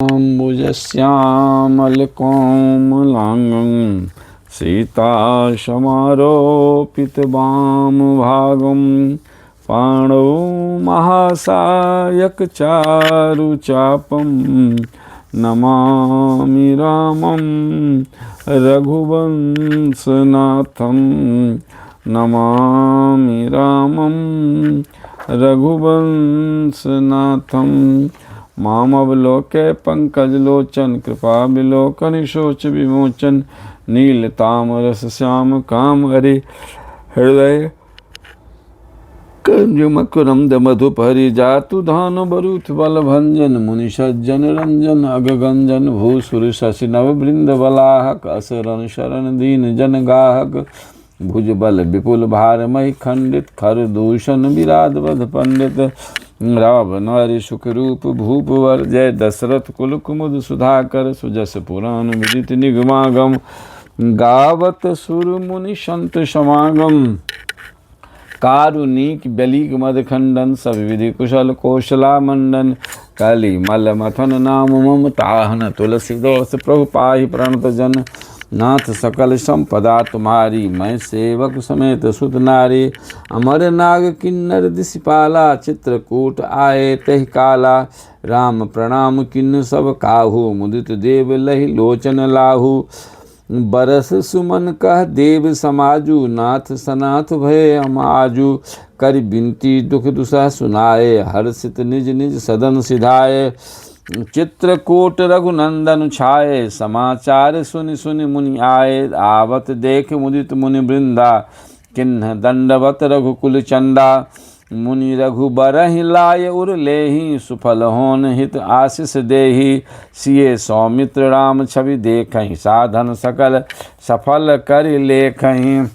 अम्बुजश्यामलकोमलाङ्गं सीतासमारोपितवामभागं पाणौ महासायकचारुचापं नमामि रामं रघुवंशनाथं नमामि रामं रघुवंशनाथं मामवलोके पंकजलोचन कृपाविलोकन शोच विमोचन नीलतामरस श्याम काम हरे हृदय कंजुमकुरंद मधुपरि जातु धान बरुथ बल भंजन मुनि सज्जन रंजन अगगंजन भूसुर शशि नव वृंद बलाहक असरण शरण दीन जन गाहक भुज बल विपुल भार मही खंडित खर दूषण विराध वध पंडित राव नारी सुख रूप भूप वर जय दशरथ कुल कुमुद सुधाकर सुजस पुराण विदित निगमागम गावत सुर मुनि संत समागम कारुणिक बलिक मद खंडन सब विधि कुशल कौशला मंडन कली मल मथन नाम मम ताहन तुलसी दोष प्रभु पाहि प्रणत जन नाथ सकल संपदा तुम्हारी मैं सेवक समेत सुत नारी अमर नाग किन्नर दिशपाला चित्रकूट आए तहि काला राम प्रणाम किन्न सब काहू मुदित देव लहि लोचन लाहू बरस सुमन कह देव समाजू नाथ सनाथ भय अमाजू कर बिनती दुख दुसह सुनाए हर्षित निज निज सदन सिधाए चित्रकूट रघुनंदन छाए समाचार सुनि सुनि मुनि आए आवत देख मुदित मुनि वृंदा किन्ह दंडवत रघुकुल चंदा मुनि रघुबरहि लाय उर लेहि सुफल होन हित आशीष देहि सिए सौमित्र राम छवि देखहि साधन सकल सफल कर लेखहि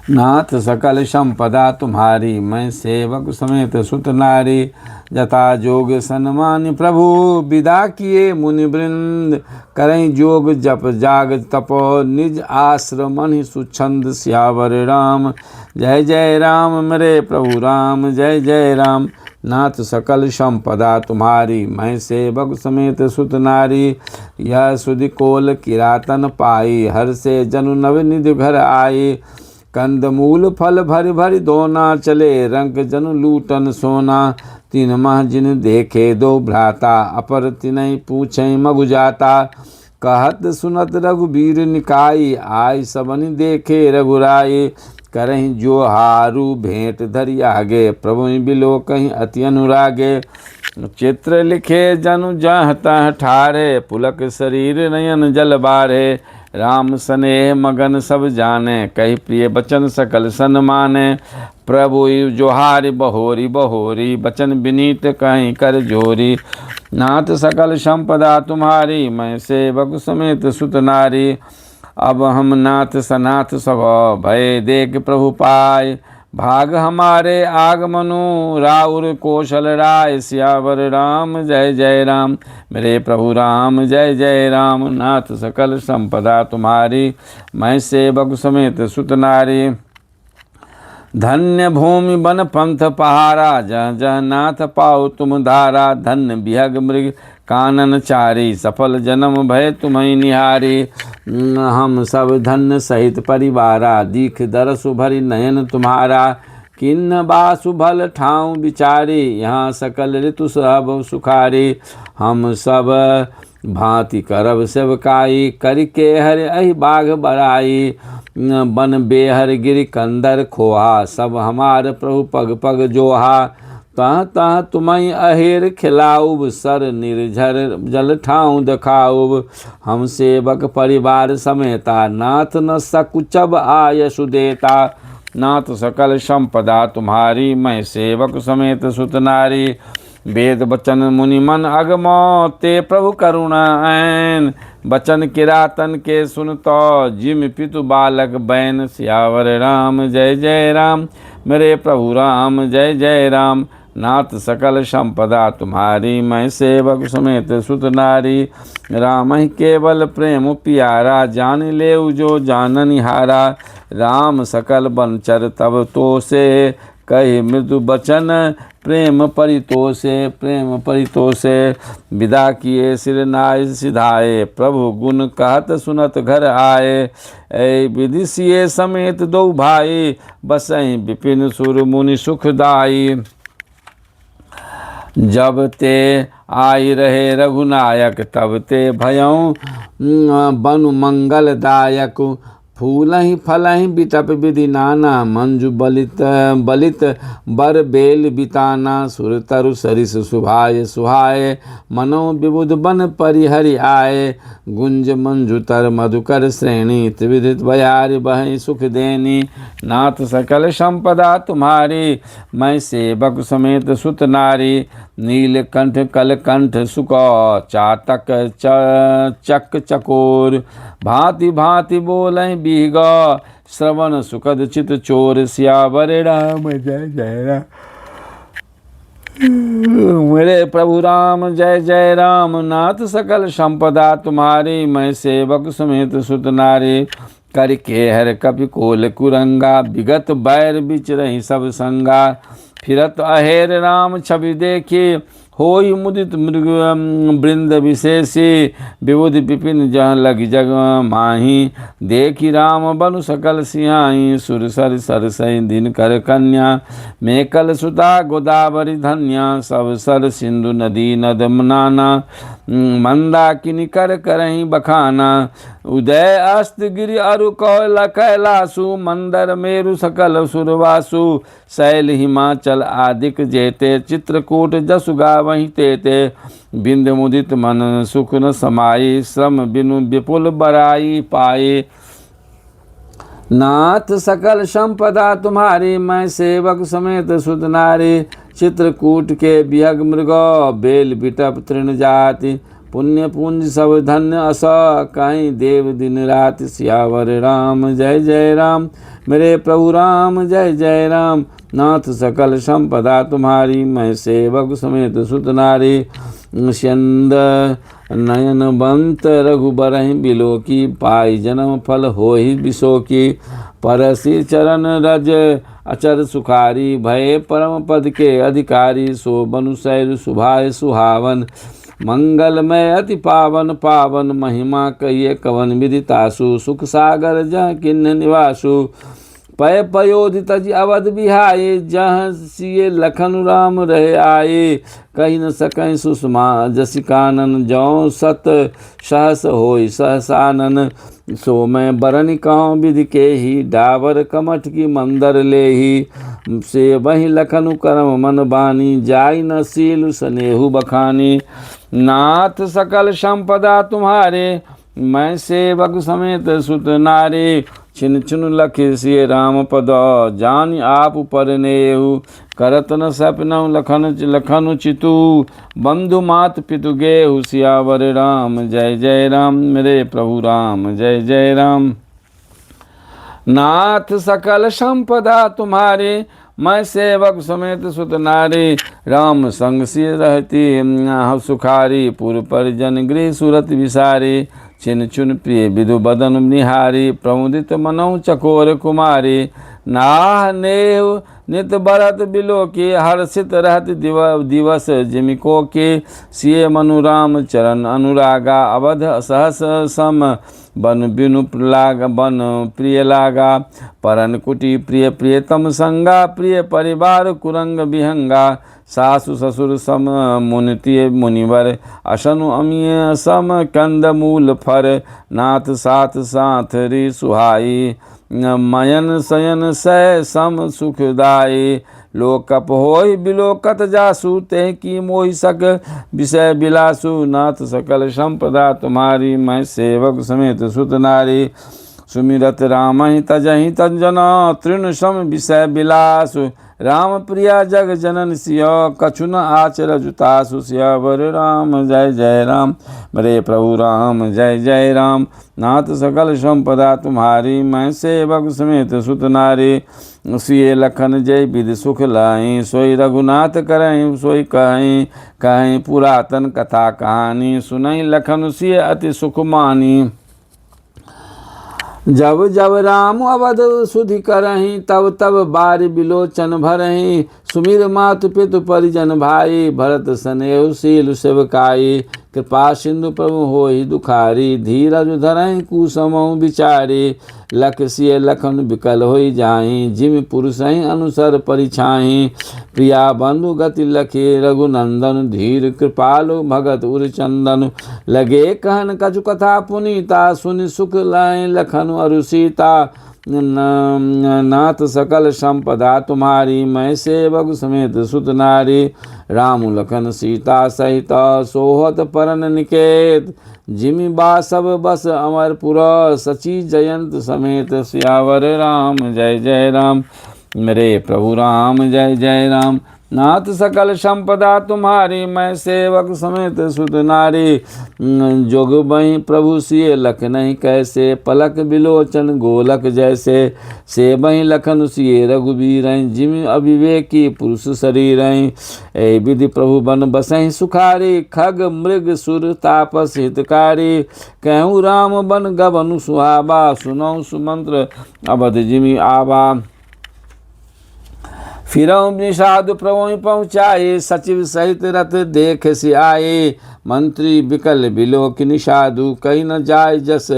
नाथ सकल संपदा तुम्हारी मैं सेवक समेत सुत नारी जता जोग सन्मान प्रभु विदा किए मुनि वृंद करें जोग जप जाग तपो निज आश्रमन सुछंद श्यावर राम जय जय राम मेरे प्रभु राम जय जय राम नाथ सकल संपदा तुम्हारी मैं सेवक समेत सुत नारी यह सुधि कोल किरातन पाई हर से जनु नव निधि घर आई कंदमूल फल भरि भरि दोना चले रंग जनु लूटन सोना तीन माह जिन देखे दो भ्राता अपर तिनहि पूछे मगु जाता कहत सुनत रघुबीर निकाई आय सबनि देखे रघुराई करहि जो हारू भेंट धरि आगे प्रभु बिलो कहीं अति अनुरागे चित्र लिखे जनु जह तह ठारे पुलक शरीर नयन जल बारे राम स्नेह मगन सब जाने कही प्रिय बचन सकल सन्माने प्रभु जोहारि बहोरी बहोरी बचन विनीत कहीं कर जोरी नाथ सकल संपदा तुम्हारी मैं सेवक समेत सुत नारी अब हम नाथ सनाथ सब भय देख प्रभु पाय भाग हमारे आगमनु राउर कौशल राय सियावर राम जय जय राम मेरे प्रभु राम जय जय राम नाथ सकल संपदा तुम्हारी मैं सेवक समेत सुत नारी धन्य भूमि बन पंथ पहारा जह जह नाथ पाओ तुम धारा धन्य बिहग मृग कानन चारी सफल जन्म भय तुम्हें निहारी हम सब धन्य सहित परिवारा दीख दरसु भरी नयन तुम्हारा किन्न बासु भल ठाऊं बिचारी यहाँ सकल ऋतु सब सुखारी हम सब भांति करब सेवकाई करके हर अहि बाघ बराई बन बेहर गिर कंदर खोहा सब हमार प्रभु पग पग जोहा तह तह तुम्हें अहेर खिलाऊब सर निर्झर जल ठाऊं दखाऊब हम सेवक परिवार समेता नाथ न सकुचब आयसु देता नाथ सकल संपदा तुम्हारी मैं सेवक समेत सुत नारी वेद बचन मुनि मन अगमो ते प्रभु करुणा ऐन बचन किरातन के सुनतो जिम पितु बालक बैन सियावर राम जय जय राम मेरे प्रभु राम जय जय राम नाथ सकल संपदा तुम्हारी मैं सेवक समेत सुत नारी राम ही केवल प्रेम प्यारा जान ले जो जाननिहारा राम सकल बनचर तब तो से कही मृदु बचन प्रेम परितोषे विदा किए सिर नाय सिधाए। प्रभु गुण कहत सुनत घर आए। ऐ विदिशिये समेत दो भाई बसई विपिन सुर मुनि सुखदाई। जब ते आई रहे रघुनायक तब ते भयऊँ बनु मंगलदायक। फूलहि फलहि बिटप विधि नाना मंजु बलित बर बेल बिताना। सुर तरु सरिस सुभाय सुहाय मनो विबुध बन परिहरि आए। गुंज मंजु तर मधुकर श्रेणी त्रिविधित बयारि बहि सुख देनी। नाथ सकल संपदा तुम्हारी मैं सेवक समेत सुत नारी। नीलकंठ कलकंठ सुको चातक चक चकोर। भांति भांति बोलें बीगा श्रवण सुखद चित चोर। सियावर राम जय जय राम। मेरे प्रभु राम जय जय राम। नाथ सकल संपदा तुम्हारी मैं सेवक समेत सुत नारी। कर के हर कपि कोल कुरंगा विगत बैर बिच रही सब संगा। फिरत अहेर राम छवि देखी होई मुदित मृग वृंद विशेषी। विबुध विपिन जहाँ लगी जग माही देखी राम बनु सकल सियाई। सुर सर सरसई दिन कर कन्या मेकल सुता गोदावरी धन्या। सब सर सिंधु नदी नद नाना मंदाकिनी कर करही बखाना। उदय अस्त गिरि अरु कौल कैलासु मंदर मेरु सकल सुरवासु। शैल हिमाचल आदिक जेते चित्रकूट जसु गावहीं तेते। बिंद मुदित मन सुख न समाई श्रम बिनु विपुल बराई पाए। नाथ सकल संपदा तुम्हारी मैं सेवक समेत सुत नारी। चित्रकूट के बिहग मृग बेल बिटप तृण जाति। पुण्य पुंज सब धन्य अस कहीं देव दिन रात। सियावर राम जय जय राम। मेरे प्रभु राम जय जय राम। नाथ सकल संपदा तुम्हारी मैं सेवक समेत सुत नारी। स्यंद नयन बंत रघुबरहि बिलोकी। पाई जन्म फल होहि बिशोकी। परसी चरण रज अचर सुखारी। भय परम पद के अधिकारी। सो बनु सैर सुभाय सुहावन। मंगलमय अति पावन पावन महिमा कहिए कवन विदितासु। सुख सागर जह किन्न निवासु। पय पयोधि तज अवध बिहाए। जहाँ सिए लखन राम रहे आए। कही न सकैं सुषमा जसिकानन। जौ सत सहस होई सहसानन। सो मैं बरन कहूँ विधि के ही। डावर कमठ की मंदर ले ही। से वही लखनु करम मन बानी। जाई न सील स्नेहु बखानी। नाथ सकल संपदा तुम्हारे मैं सेवक समेत सुत नारी। छिन छिन लखि सिय राम पद जान आप परनेहु। करत न सपनऊ लखनु चितु। बंधु मात पितु गेहु। सियावर राम जय जय राम। मेरे प्रभु राम जय जय राम। नाथ सकल संपदा तुम्हारे मैं सेवक समेत सुत नारी। राम संग सिय रहती सुखारी। पुर परिजन गृह सुरत विसारी। छिन चुन प्रिय विदु बदन निहारी। प्रमुदित मनऊ चकोर कुमारी। नाह नेव नित बरत बिलो के। हर्षित रहत दिवस जिमिको के। सिय मनु राम चरण अनुरागा। अवध सहस सम बन बिनु लाग बन प्रिय लागा। परन कुटी प्रिय प्रियतम संगा। प्रिय परिवार कुरंग विहंगा। सासु ससुर सम मुनिति मुनिवर। अशनु अमीय सम कंद मूल फर। नाथ साथ साथ रि सुहाई। मयन शयन सय सम सुखदाई। लोकप होय बिलोकत जासु। ते की मोहि सक विषय बिलासु। नाथ सकल संपदा तुम्हारी मैं सेवक समेत सुत नारी। सुमिरत रामहि तजहि तंजना। तृण सम विषय बिलासु। राम प्रिया जग जनन सिय। कछु न आचर जुतासु। सियावर राम जय जय राम। मेरे प्रभु राम जय जय राम। नाथ सकल संपदा तुम्हारी मैं सेवक समेत सुत नारी। सिय लखन जय विधि सुख लाई। सोई रघुनाथ करहीं सोई कहीं। कहीं पुरातन कथा कहानी। सुनई लखन सिय अति सुख मानी। जब जब राम अवध सुधि करहीं। तब तब बार बिलोचन भरहीं। सुमिर मातु पितु परिजन भाई, भरत सनेहु शील सेवकाई। कृपा सिंधु प्रभु होई दुखारी, धीरज धरहि कुसमौ विचारी। लख सिय लखन विकल होई जाहि, जिम पुरुषहि अनुसर परिछाहि। प्रिया बंधु गति लखे रघुनंदन, धीर कृपालु भगत उर चंदन। लगे कहन कछु कथा पुनीता, सुनि सुख लय लखन अरु सीता। नाथ सकल संपदा तुम्हारी, मैं सेवक समेत सुत नारी। राम लखन सीता सहित सोहत परन निकेत, जिमि बासव बस अमरपुर। सची जयंत समेत सियावर राम जय जय राम। मेरे प्रभु राम जय जय राम। नाथ सकल संपदा तुम्हारी, मैं सेवक समेत सुत नारी। जोग बहि प्रभु सिय लख नहीं कैसे, पलक बिलोचन गोलक जैसे। से बहि लखन सिय रघुबीर, जिमि अविवेकी पुरुष शरीर। ए विधि प्रभु बन बसहि सुखारी, खग मृग सुर तापस हितकारी। कहूँ राम बन गबनु सुहावा, सुनौ सुमंत्र अवध जिमि आवा। फिरौं निषाद प्रभु पहुँचाए, सचिव सहित रथ देख से आए। मंत्री विकल बिलोक निषादु, कही न जाय जस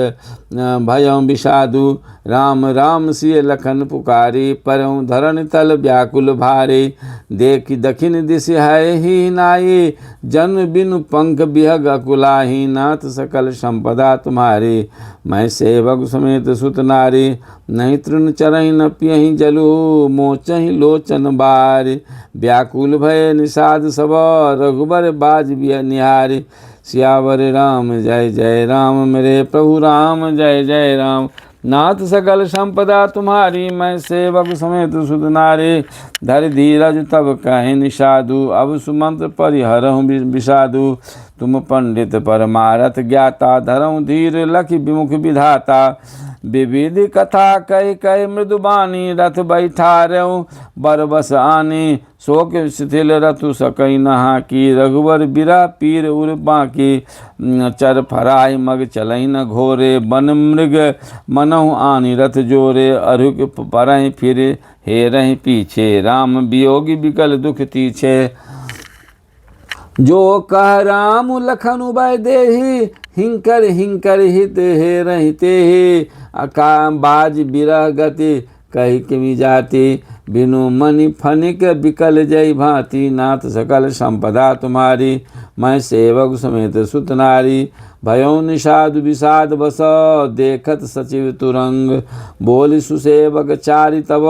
भयं विषादु। राम राम सिय लखन पुकारी, परऊँ धरण तल व्याकुल भारे। देख दखिन दिश है ही नाई, जन बिनु पंख बिहग अकुलाही। नाथ सकल संपदा तुम्हारी, मैं सेवक समेत सुत नारी। नहीं तृण चरहि न पियहि जलु, मोचहि लोचन बार। व्याकुल भय निषाद सब, रघुबर बाज निहारी। सियावर राम जय जय राम, मेरे प्रभु राम जय जय राम। नाथ सकल संपदा तुम्हारी, मैं सेवक समेत सुत नारी। धर धीरज तब कहि निषादु, अब सुमंत्र परिहरहु विषादु। तुम पंडित परमारथ ज्ञाता, धरऊँ धीर लखि विमुख विधाता। विविध कथा कह कह मृदुबानी, रथ बैठारऊँ बरबस आनी। शोक शिथिल रथु सकई नहा की, रघुवर बिरह पीर उर बाकी। चर फराय मग चलई न घोरे, बन मृग मनहु आनी रथ जोरे। अरुक परहि फिर हेरहि पीछे, राम वियोगी विकल दुख तीछे। जो कह राम लखन उबय देहि, हिंकर हिंकर हित हेरहि तेहि। अका बाज बिरह गति कही किमि जाति, बिनु मनि फनिक बिकल जय भांति। नाथ सकल संपदा तुम्हारी, मैं सेवक समेत सुत नारी। भयों निषाद विषाद बस, देखत सचिव तुरंग। बोल सुसेवक चारि तब,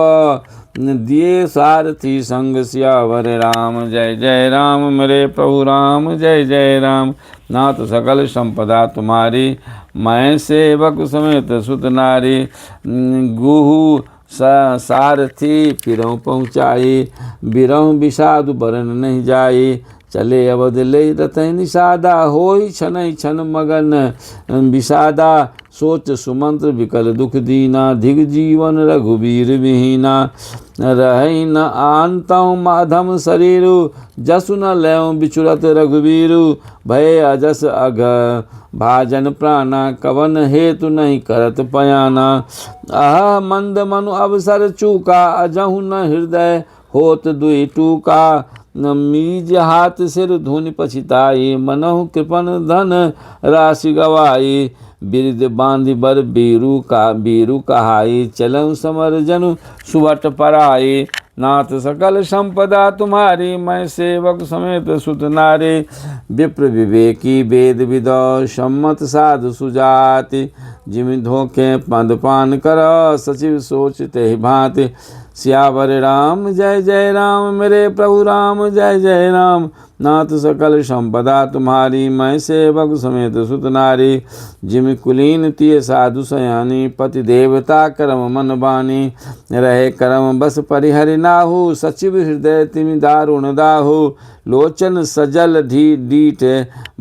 दिए सारथी संग। सियावर राम जय जय राम, मेरे प्रभु राम जय जय राम। नाथ सकल संपदा तुम्हारी, मैं सेवक समेत सुत नारी। गुहु सारथी फिरऊँ पहुँचाई, बिरहु विषादु बरन नहीं जाई। चले अवध ले रतहि निषादा, होई छनई छन मगन विषादा। सोच सुमंत्र विकल दुख दीना, धिग जीवन रघुबीर विहीना। रहि न आनतऊँ माधम शरीरु, जसु न लयों बिचुरत रघुबीरु। भय अजस अघ भाजन प्राणा, कवन हेतु नहीं करत पयाना। अह मंद मनु अवसर चूका, अजहु न हृदय होत दुई टूका। मीज हाथ सिर धुनि पछिताई, मनहु कृपन धन राशि गवाई। बिरद बांधि बर बीरू कहाई, चलऊँ समर जनु सुवट पराई। नाथ सकल संपदा तुम्हारी, मैं सेवक समेत सुत नारी। विप्र विवेकी वेद विदौ, सम्मत साधु सुजाति। जिमि धोखे मदपान कर, सचिव सोच तेहि भांति। सियावर राम जय जय राम, मेरे प्रभु राम जय जय राम। नाथ सकल संपदा तुम्हारी, मैं सेवक समेत सुत नारी। जिमि कुलीन तिय साधु सयानी, पति देवता करम मन बानी। रहे करम बस परिहरि नाहु, सचिव हृदय तिमि दारुण दाहु। लोचन सजल डीठ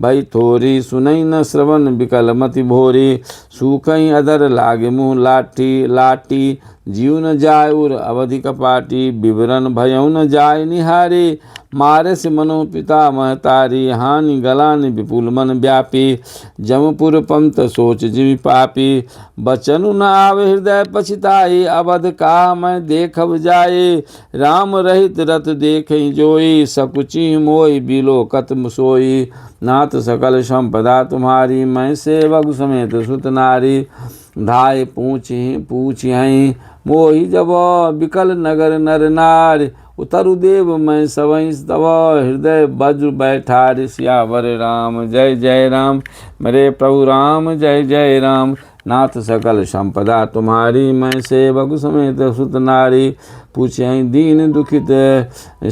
भई थोरी, सुनई न श्रवण विकल मति भोरी। सूखई अधर लागे मुँह लाटी, जीव न जाय उर अवधि कपाटी। विवरण भयउ न जाय निहारी, मारे से मनो पिता महतारी, हानि गलानि विपुल मन व्यापी, जमपुर पंत सोच जिमि पापी, बचनु न आवे हृदय पछिताई, अवध का मैं देखब जाए, राम रहित रत देखहि जोई, सकुचि मोई बिलोकत सोई, नाथ सकल संपदा तुम्हारी, मैं सेवक समेत सुत नारी, धाय पूछहि मोहि जब बिकल नगर नर नार, उतरु देव मैं सवै तब, हृदय वज्र बैठार, सियावर राम जय जय राम, मेरे प्रभु राम जय जय राम, नाथ सकल संपदा तुम्हारी, मैं सेवक समेत सुत नारी, पूछहि दीन दुखित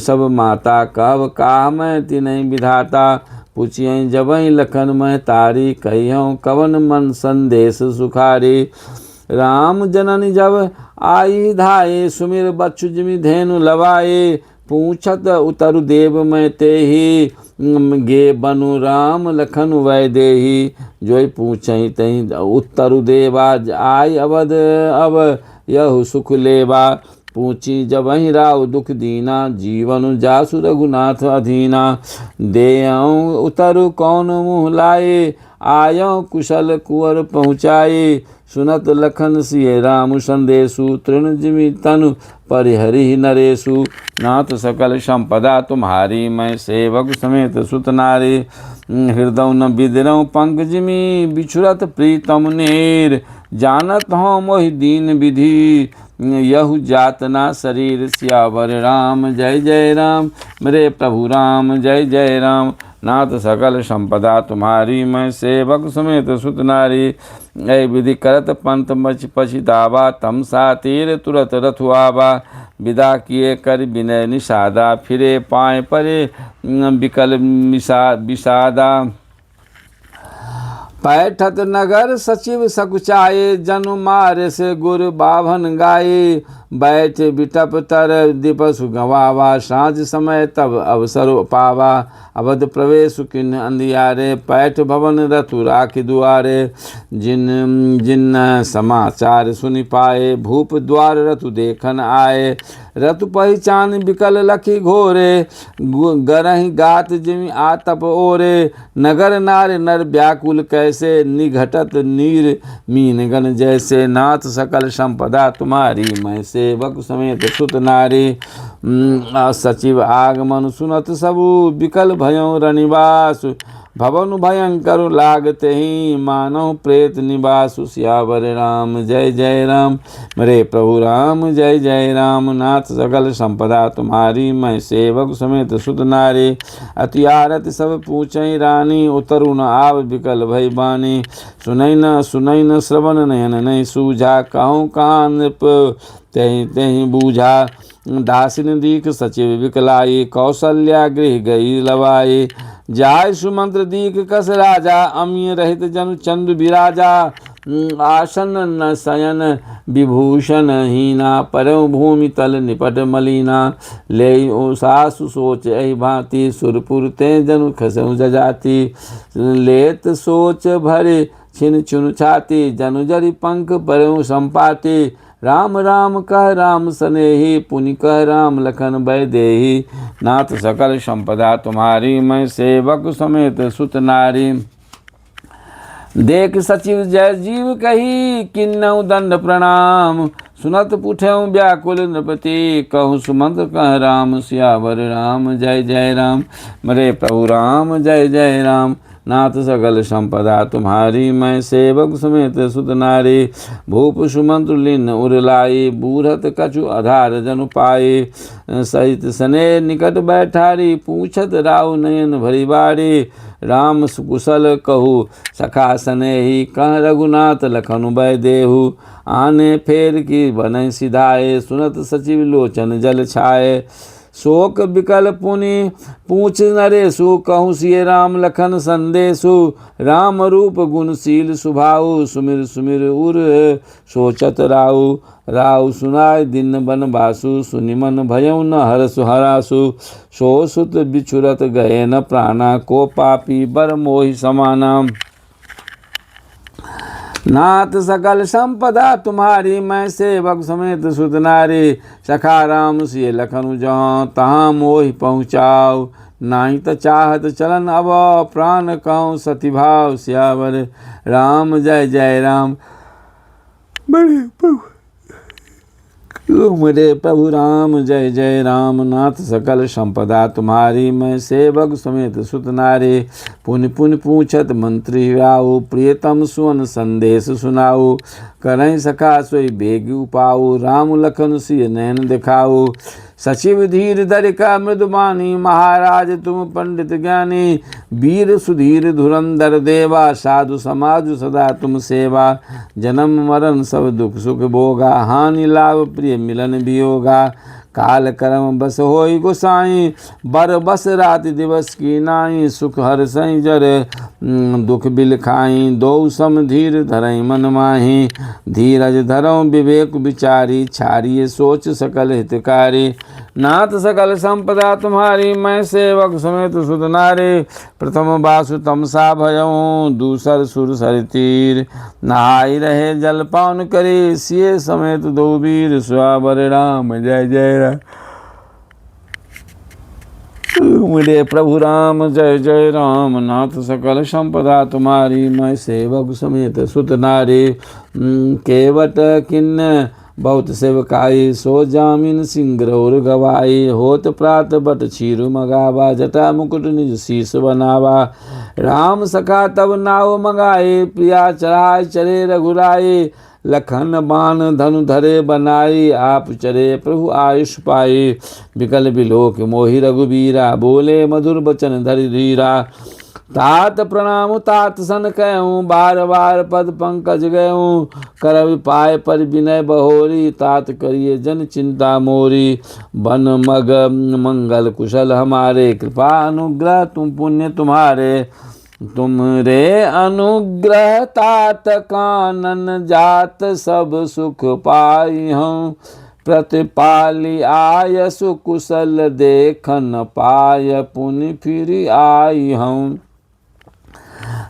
सब माता, कब का मैं तिन्हि विधाता, पूछियहि जबहि लखन महतारी, कहियौ कवन मन संदेश सुखारी, राम जननी जब आई धाये, सुमिर बच्चु जिमि धेनु लवाए, पूछत उतरु देव मैं तेहि, गे बनु राम लखन वै देहि, जोई पूछहि तहि उत्तरु देवा, आई अवध अब यहु सुख लेवा, पूछी जबहि राव दुख दीना, जीवन जासु रघुनाथ अधीना, देयऊँ उतरु कौन मुँह लाए, आयऊँ कुशल कुंवर पहुँचाए, सुनत लखन सिय राम संदेशु, तृण जिमि तनु परिहरि नरेशु, नाथ सकल संपदा तुम्हारी, मैं सेवक समेत सुत नारी, हृदय न बिदरऊँ पंक जिमि, बिछुरत प्रीतम नेर, जानत हूँ मोहि दीन विधि, यहु जातना शरीर, सियावर राम जय जय राम, मेरे प्रभु राम जय जय राम, नाथ सकल संपदा तुम्हारी, मैं सेवक समेत सुत नारी, ऐ विधि करत पंथ मच पछितावा, तम सातीर तुरत रथुआवा, विदा किए कर विनय निषादा, फिरे पाए परे विकल विषादा, पैठत नगर सचिव सकुचाए, जनु मारे से गुर बाभन गाये, बैठ बिटप तर दिपसु गवावा, साँझ समय तब अवसर पावा, अवध प्रवेश किन अंधियारे, पैठ भवन रतु राखि दुआरे, जिन समाचार सुनि पाए, भूप द्वार रतु देखन आए, रतु पहिचान बिकल लखी घोरे, गरहि गात जिमि आतप ओरे, नगर नार नर व्याकुल कैसे, निघटत नीर मीनगन जैसे, नाथ सकल संपदा तुम्हारी, मैं सेवक समेत सुत नारी, सचिव आगमन सुनत सबु, विकल भयों रनिवास, भवन भयंकर लागते ही, मानव प्रेत निवासु, सियावर राम जय जय राम, मेरे प्रभु राम जय जय राम, नाथ सकल संपदा तुम्हारी, मैं सेवक समेत सुत नारी, अति आरत सब पूछहि रानी, उतरु न आव विकल भई बानी, सुनई न श्रवण नयन नहीं सूझा, कहूँ कहाँ नृप तेहि तेहि बूझा, दासिन दीख सचिव विकलाई, कौशल्या गृह गई लवाई, जाय सुमंत्र दीख कस राजा, अमीय रहित जनु चंद्र विराजा, आसन न शयन विभूषण हीना, परम भूमि तल निपट मलीना, ले ओ सासु सोच एहि भांति, सुरपुर ते जनु खसउ जजाति, लेत सोच भरे छिन चुन छाती, जनु जरि पंख परउ संपाति, राम राम कह राम सनेही, पुनि कह राम लखन वैदेही, नाथ सकल संपदा तुम्हारी, मैं सेवक समेत सुत नारी, देख सचिव जय जीव कही, किन्नौ दंड प्रणाम, सुनत पुठ्यौ व्याकुल नृपति, कहूँ सुमंत्र कह राम, सियावर राम जय जय राम, मेरे प्रभु राम जय जय राम, नाथ सकल संपदा तुम्हारी, मैं सेवक समेत सुत नारी, भूप सुमंत्र लीन उरलाई, बूढ़त कछु आधार जनु पाए, सहित सने निकट बैठारी, पूछत राव नयन भरी बारी, राम कुशल कहू सखा सनेही, कह रघुनाथ लखन वै देहु, आने फेर की बन सिधाए, सुनत सचिव लोचन जल छाए, शोक विकल पुनि पूछ नरेशु, कहूँ सिय राम लखन संदेशु, राम रूप गुणशील सुभाऊ, सुमिर सुमिर उर सोचत राऊ, राऊ सुनाय दिन बन बासु, सुनि मन भयउ न हरसु हरासु, सो सुत बिछुरत गए न प्राणा, को पापी बर मोहि समाना, नाथ सकल संपदा तुम्हारी, मैं सेवक समेत सुत नारी। सखा राम सिय लखन जहाँ, तहाँ मोहि पहुँचाओ। नाही त चाहत चलन अब, प्राण कहूँ सती भाव। सियावर राम जय जय राम। मेरे प्रभु राम जय जय राम। नाथ सकल संपदा तुम्हारी, मैं सेवक समेत सुत नारी। पुनि पुनि पूछत मंत्री राऊ, प्रियतम सुवन संदेश सुनाऊ। करहीं सखा सोई बेग उपाऊ, राम लखन सिय नैन दिखाऊ। सचिव धीर धरिका मृदुबानी, महाराज तुम पंडित ज्ञानी। वीर सुधीर धुरंधर देवा, साधु समाज सदा तुम सेवा। जन्म मरण सब दुख सुख भोगा, हानि लाभ प्रिय मिलन वियोगा। काल कर्म बस होई गोसाई, बर बस रात दिवस की नाई। सुख हर सई जर दुख बिल खाई, दो सम धीर धरई मन माही। धीरज धरऊँ विवेक विचारी, छारिय सोच सकल हितकारी। नाथ सकल संपदा तुम्हारी, मैं सेवक समेत सुत नारी। प्रथम बासु तमसा भयऊँ, दूसर सुर सर तीर। नहाई रहे जल पान करे, सिए समेत दो वीर। सुहावर राम जय जय राम। मेरे प्रभु राम जय जय राम। नाथ सकल संपदा तुम्हारी, मैं सेवक समेत सुत नारी। केवट किन्न बहुत सेवकाई, सो जामिन सिंगरौर गवाई। होत प्रात बट छीरु मगावा, जटा मुकुट निज शीस बनावा। राम सखा तब नाव मंगाए, प्रिया चढ़ाए चरे रघुराई। लखन बाण धनु धरे बनाई, आप चरे प्रभु आयुष पाई। विकल बिलोक मोहि रघुबीरा, बोले मधुर बचन धरि धीरा। तात प्रणाम तात सन कहूँ, बार बार पद पंकज गयूँ। करवि पाए पर विनय बहोरी, तात करिए जन चिंता मोरी। बन मग मंगल कुशल हमारे, कृपा अनुग्रह तुम पुण्य तुम्हारे। तुम रे अनुग्रह तात कानन जात, सब सुख पाई हूँ। प्रतिपाली आय सुकुशल, देखन पाय पुनि फिर आई हूँ।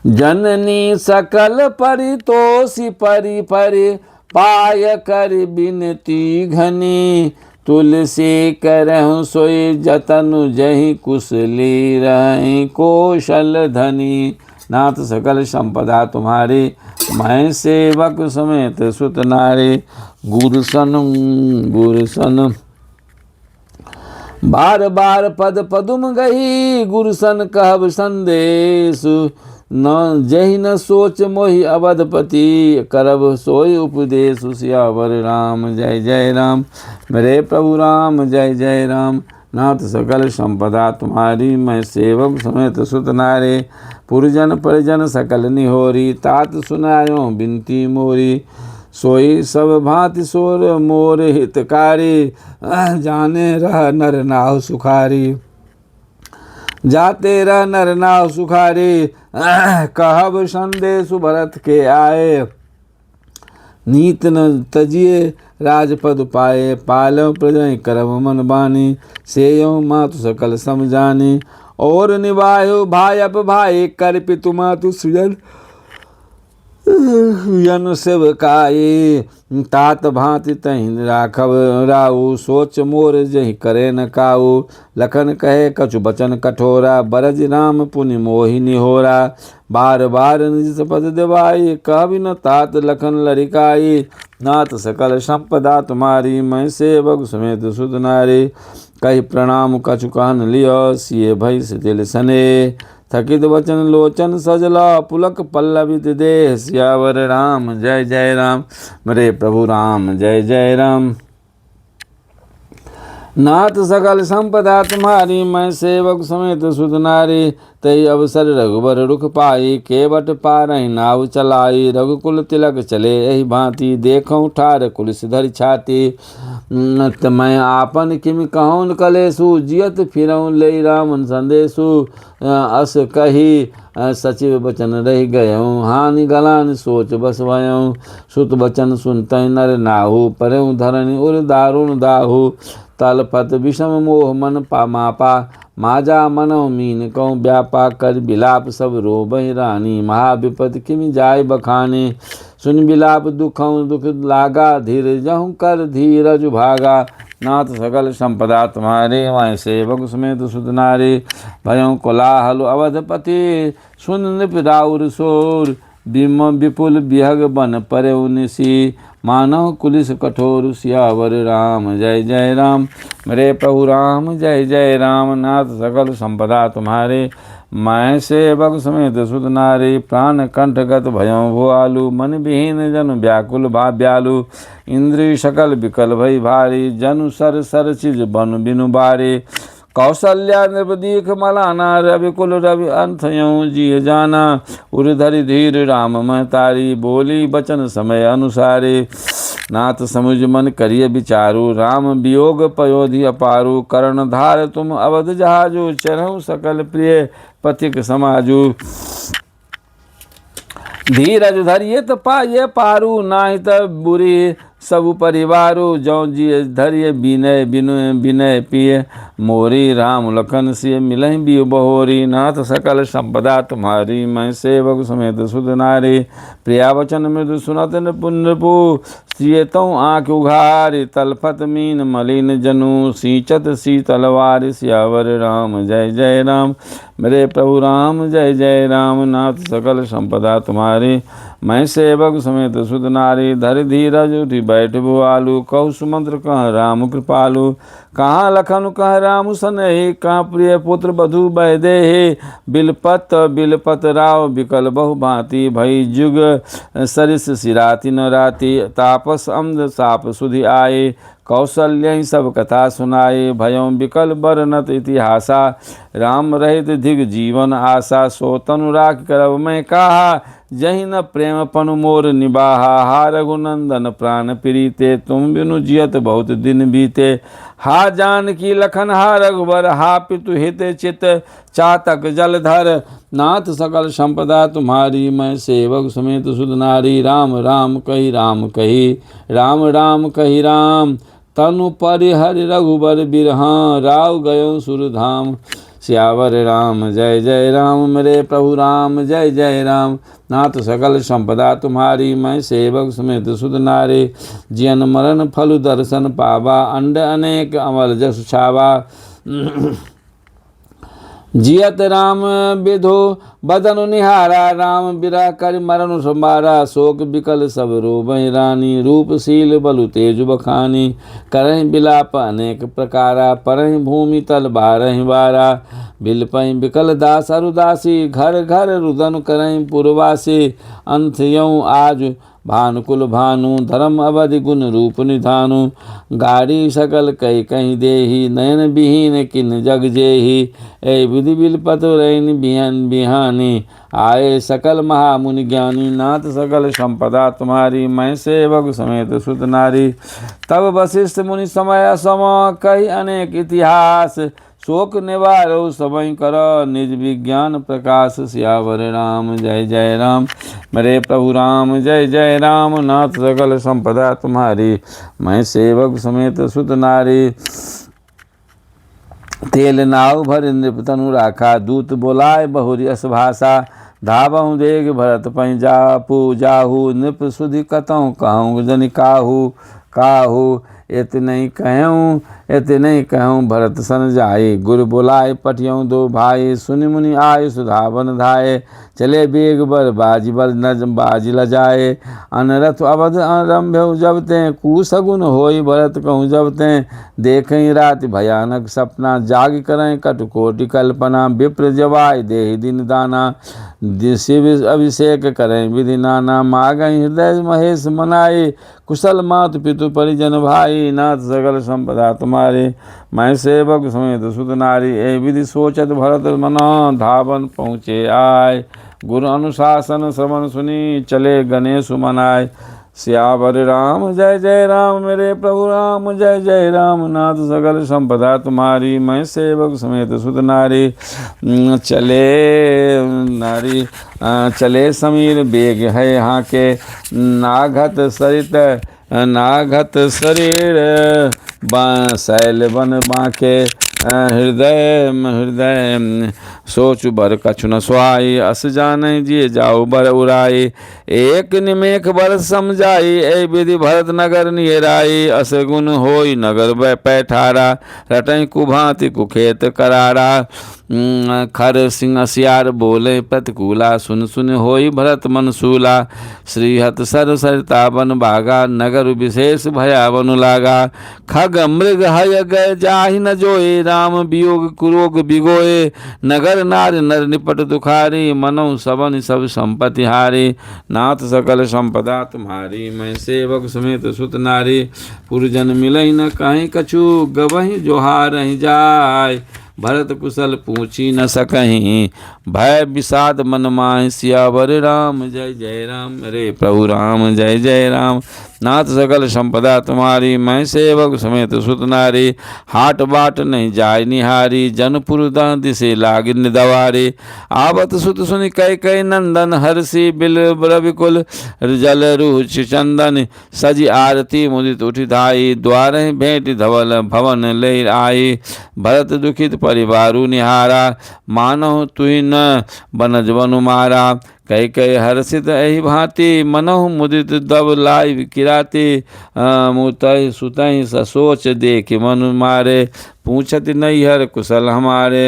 जननी सकल परितोषी, परि परि पाय कर बिनती घनी। तुलसी करहु सोई जतनु, जहि कुशली रहि कौशल धनी। नाथ सकल संपदा तुम्हारी, मैं सेवक समेत सुत नारी। गुरु सन बार बार पद पदुम गही, गुरु सन कहब संदेश। न जहि न सोच मोहि अवधपति, करब सोई उपदेश। सियावर राम जय जय राम। मेरे प्रभु राम जय जय राम। नाथ सकल संपदा तुम्हारी, मैं सेवक समेत सुत नारी। पुरजन परिजन सकल निहोरी, तात सुनायो बिनती मोरी। सोई सब भांति सोर मोर हितकारी, जाने रह नर नाव सुखारी। जाते रह नर नाव सुखारी, कहब संदेश भरत के आए। नीत न तजिए राजपद पाए, पालव प्रजय करम मन बानी। सेयो मातु सकल समझानी, और निभायो भाई अप भाई। कर पितु मातु सृजन यन सेवकाई। तात भांति तहिं राखब राऊ, सोच मोर जहि करे न काऊ। लखन कहे कछु बचन कठोरा, बरज राम पुनि मोहि निहोरा। बार बार निज पद देवाई, कहबि न तात लखन लरिकाई। नाथ सकल संपदा तुम्हारी, मैं सेवक समेत सुत नारी। कहि प्रणाम कछु कहन लियो, सिए भई शिथिल सने। थकित वचन लोचन सजला, पुलक पल्लवित देह। सियावर राम जय जय राम। मेरे प्रभु राम जय जय राम। नाथ सकल संपदा तुम्हारी, मैं सेवक समेत सुत नारी। तई अवसर रघुबर रुख पाई, केवट पारहि नाव चलाई। रघुकुल तिलक चले एहि भांति, देखऊँ ठार कुलिस धरि छाती। मैं आपन किमि कहूँ कलेसु, जियत फिरऊँ ले रामन संदेशु। अस कही सचिव बचन रहि गयऊँ, हानि गलान सोच बस भयऊँ। सुत बचन सुनतहि नर नाहु, परहु धरनि उर दारुण दाहु। तलपत विषम मोह मन मापा, माजा मनौ मीन कहूँ व्यापा। कर बिलाप सब रोबहि रानी, महाविपत किमि जाय बखानी। सुन बिलाप दुखों दुख लागा, धीर जहूँ कर धीरज भागा। नाथ सकल संपदा तुम्हारे, मैं सेवक समेत सुत नारी। भयों कोलाहल अवधपति, सुन नृप राउर शोर। बिम विपुल बिहग बन परे निसी, मानव कुलिस कठोर। सियावर राम जय जय राम, मेरे प्रभु राम जय जय राम। नाथ सकल संपदा तुम्हारे, मैं सेवक समेत सुत नारी। प्राण कंठगत भयों भुआलु, मन विहीन जन व्याकुल भाव्यालु। इंद्रिय सकल विकल भई भारी, जनु सर सर चिज बनु बिनु बारे। कौशल्या नृपदीख मलाना, रवि कुल रवि अंथयों जिय जाना। उर्धरि धीर राम महतारी, बोली बचन समय अनुसारे। नाथ समुझ मन करिय विचारु, राम वियोग पयोधि अपारु। कर्ण धार तुम अवध जहाजु, चरहु सकल प्रिय पथिक समाजु। धीरज धरिय त पाइय पारू, नाहि त बुरी सब परिवारो। जौ जिय धरिय विनय विनय विनय पिय, मोरी राम लखन सिय मिलहि बिय बहोरी। नाथ सकल संपदा तुम्हारी, मैं सेवक समेत सुत नारी। प्रिया वचन मृदु सुनत नृपु, सियतौ आँख उघारी। तलफत मीन मलिन जनु, सींचत सी तलवार। सियावर राम जय जय राम, मेरे प्रभु राम जय जय राम। नाथ सकल संपदा तुम्हारी, मैं सेवक समेत सुत नारी। धर धीरज उठी बैठ भुआलु, कहु सुमंत्र कह राम कृपालु। कहाँ लखन कह राम सनेही, कहाँ प्रिय पुत्र बधु बैदेही। बिलपत बिलपत राव बिकल बहु भांति, भई जुग सरिस सिराति न राति। तापस अम्द साप सुधि आए, कौशल्य सब कथा सुनाए। भयों विकल बरनत इतिहासा, राम रहित धिग जीवन आशा। सो तनु राख करब मैं कहा, जहि न प्रेम पनु मोर निबाहा। हा रघुनंदन प्राण प्रीते, तुम बिनु जियत बहुत दिन बीते। हा जानकी लखन हा रघुबर, हा पितु हित चित चातक जलधर। नाथ सकल संपदा तुम्हारी, मैं सेवक समेत सुत नारी। राम राम कही राम कही, राम राम कही राम। तनु परिहरि रघुबर बिरहा, राव गयो सुरधाम। सियावर राम जय जय राम, मेरे प्रभु राम जय जय राम। नाथ सकल संपदा तुम्हारी, मैं सेवक समेत सुत नारी। जियन मरण फल दर्शन पावा, अंड अनेक अमल जस छावा। जियत राम विधो बदनु निहारा, राम बिरह कर मरनु संभारा। शोक बिकल सब रोबहि रानी, रूपशील बलु तेज बखानी। करहि बिलाप अनेक प्रकारा, परहि भूमि तल बारहि बारा। बिलपहि बिकल दास अरुदासी, घर घर रुदन करहि पुरवासी। अंथयौ आज भानुकुल भानु, धर्म अवधि गुण रूप निधानु। गाड़ी सकल कई कहीं देही, नयन विहीन किन जग जेही। ए विधि बिलपत रैन बिहन बिहानी, आए सकल महामुनि ज्ञानी। नाथ सकल संपदा तुम्हारी, मैं सेवक समेत सुत नारी। तब वशिष्ठ मुनि समय सम, कही अनेक इतिहास। शोक निवारो समय कर, निज विज्ञान प्रकाश। सियावर राम जय जय राम, मेरे प्रभु राम जय जय राम। नाथ सकल संपदा तुम्हारी, मैं सेवक समेत सुत नारी। तेल नाव भर नृप तनु राखा, दूत बोलाए बहुरी अस भाषा। धावहु देग भरत पहि जापू, जाहू नृप सुधि कतहु कहूँ जनि काहू। काहू इतने कहूँ भरत सन जाए। गुरु बुलाए पठियों दो भाई, सुनि मुनि आय सुधावन धाये। चले बेग बर बाजी बल नज बाजी लजाए। अनरथ अवध आरंभ्य जब ते, कुसगुन होई भरत कहूँ जब ते। देखें रात भयानक सपना, जाग करें कटकोटि कल्पना। विप्र जवाय देहि दिन दाना, शिव अभिषेक करें विधि नाना। मागहि हृदय महेश मनाए, कुशल मातु पितु परिजन भाई। नाथ सकल संपदा तुम्हारे, मैं सेवक समेत सुत नारी। ए विधि सोचत भरत मना, धावन पहुँचे आय। गुरु अनुशासन श्रवण सुनी, चले गणेश मनाय। सियावर राम जय जय राम, मेरे प्रभु राम जय जय राम। नाथ सकल संपदा तुम्हारी, मैं सेवक समेत सुत नारी। चले नारी चले समीर बेग है यहाँ के, नाघत सरित नाघत शरीर। शैल बन बाँके, हृदय सोच बर कछु न सुहाई, अस जाने जिए जाओ बर उड़ाई। एक निमेक बरस समझाई, ए विधि भरत नगर निहराई। अस गुण होई नगर बै पैठारा, रटई कुभांति कुखेत करारा। खर सिंह सियार बोले प्रतिकूला, सुन सुन होई भरत मनसूला। श्रीहत सर सरिता बन भागा, नगर विशेष भया बनु लागा। खग मृग हय गय जाहि न जोए, राम वियोग कुरोग बिगोए। नगर नार नर निपट दुखारी, मनौ सबन सब संपत्ति हारी। नाथ सकल संपदा तुम्हारी, मैं सेवक समेत सुत नारी। पुरजन मिलई न कहीं कछु, गवहीं जोहार जाय। भरत कुशल पूछी न सकहीं, भय विषाद मन माहि। सियावर राम जय जय राम, रे प्रभु राम जय जय राम। नाथ सकल संपदा तुम्हारी, मैं सेवक समेत सुत नारी। हाट बाट नहीं जाय निहारी, जनपुर दान दिसे लाग निदवारी। आवत सुत सुनि कै कै नंदन, हर्षि बिल रविकुल जल रुचि चंदन। सजी आरती मुदित उठि धाई, द्वार भेंट धवल भवन ले आई। भरत दुखित परिवारु निहारा, मानहु तुहि न बनज बनु मारा। कई कई हर्षित एहि भांति, मनहु मुदित दब लाई किराती। मुतहि सुतहि ससोच, देख मनु मारे। पूछत नैहर कुशल हमारे,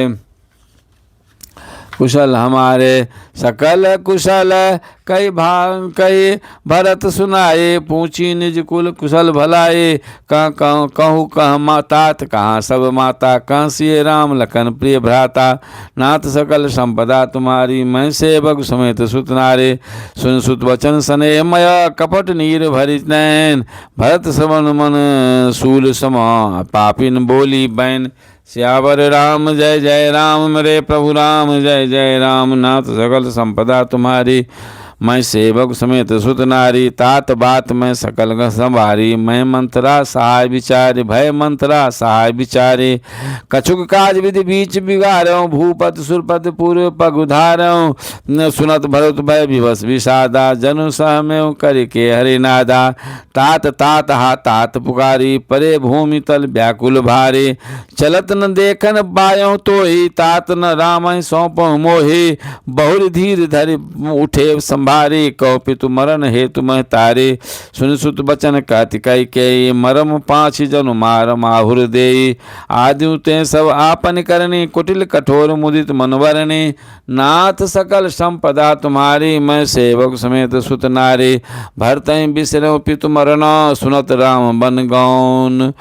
कुशल हमारे। सकल कुशल कई भरत सुनाए, पूछी निज कुल कुशल भलाए। कहूँ कह मातात, कहाँ सब माता। कहाँ सिय राम लखन प्रिय भ्राता। नाथ सकल संपदा तुम्हारी, मैं सेवक समेत सुत नारे। सुन सुत वचन सने मय, कपट नीर भरि नैन। भरत श्रवण मन सूल सम, पापिन बोली बैन। सियावर राम जय जय राम, मेरे प्रभु राम जय जय राम। नाथ सकल संपदा तुम्हारी, मैं सेवक समेत सुत नारी। तात बात मैं सकल संभारी, मैं मंत्रा सहाय विचारे। भय मंत्रा सहाय विचारे, कछुक काज विधि बीच बिगाड़ो। भूपत सुरपत पूर्व पग उधारो। सुनत भरत भय विवश विषादा, जनु सहमेव करके हरिनादा। तात तात हा तात पुकारी, परे भूमि तल व्याकुल भारी। चलत न देखन बायों तोहि, तात न राम सौंपो मोहि। बहुर धीर धरि उठे भारी, कहो पितु मरण हेतु मह तारे। सुन सुत बचन कहति कई के, मरम पाँच जनु मार माहुर देई। आदि ते सब आपन करनी, कुटिल कठोर मुदित मनवरणी। नाथ सकल संपदा तुम्हारी, मैं सेवक समेत सुत नारी। भरतहि बिसरौ पितु मरण, सुनत राम बन गौन।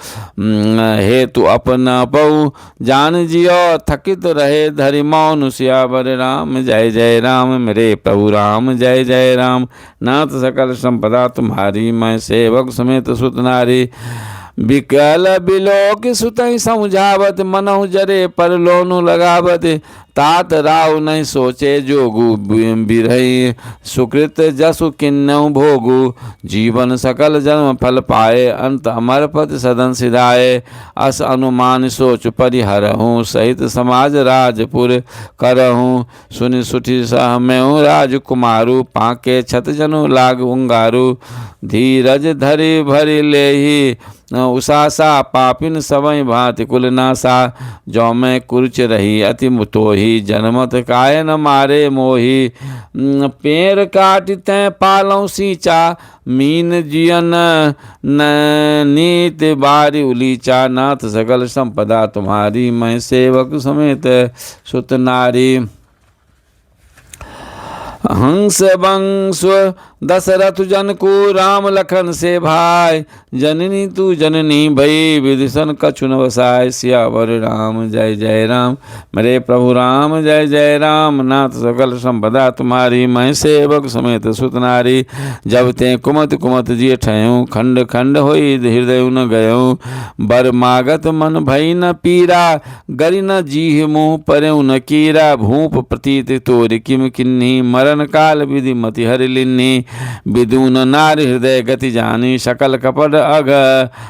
हेतु अपना पऊ जान जियो, थकित रहे धरि मौन। सियावर राम जय जय राम, मेरे प्रभु राम जय जय राम। नाथ सकल संपदा तुम्हारी, मैं सेवक समेत सुत नारी। बिकल बिलोक सुतहि समझावत, मनहु जरे पर लोनु लगावत। तात राव नहीं सोचे जोगु, बिरहि सुकृत जसु किन्नौ भोगु। जीवन सकल जन्म फल पाए, अंत अमर पद सदन सिधाए। अस अनुमान सोच परिहरहूँ, सहित समाज राजपुर करहूँ। सुनि सुठी सहमेहु राजकुमारु, पाके छत जनु लाग उंगारू। धीरज धरि भरि लेहि उसासा, पापिन सबई भांति कुल नासा। जौ मैं कुर्च रही अति मुतोही, जनमत काय न मारे मोही। पेड़ काट तैं पालौ सींचा, मीन जियन नीत बारी उलीचा। नाथ सकल संपदा तुम्हारी, मैं सेवक समेत सुत नारी। हंस वंश दशरथ जन को, राम लखन से भाई। जननी तू जननी भई, विभीषण कछु न वसाय। सियावर राम जय जय राम, मेरे प्रभु राम जय जय राम। नाथ सकल संपदा तुम्हारी, मैं सेवक समेत सुत नारी। जब ते कुमत कुमत जिय ठयूँ, खंड खंड होई हृदय न गयूँ। बर मागत मन भई न पीरा, गरि न जीह मुँह परऊ न कीरा। भूप प्रतीत तोर किम किन्ही, मरण करन काल विधि मति हरि लिन्नी। विदुन नार हृदय गति जानी सकल कपट अघ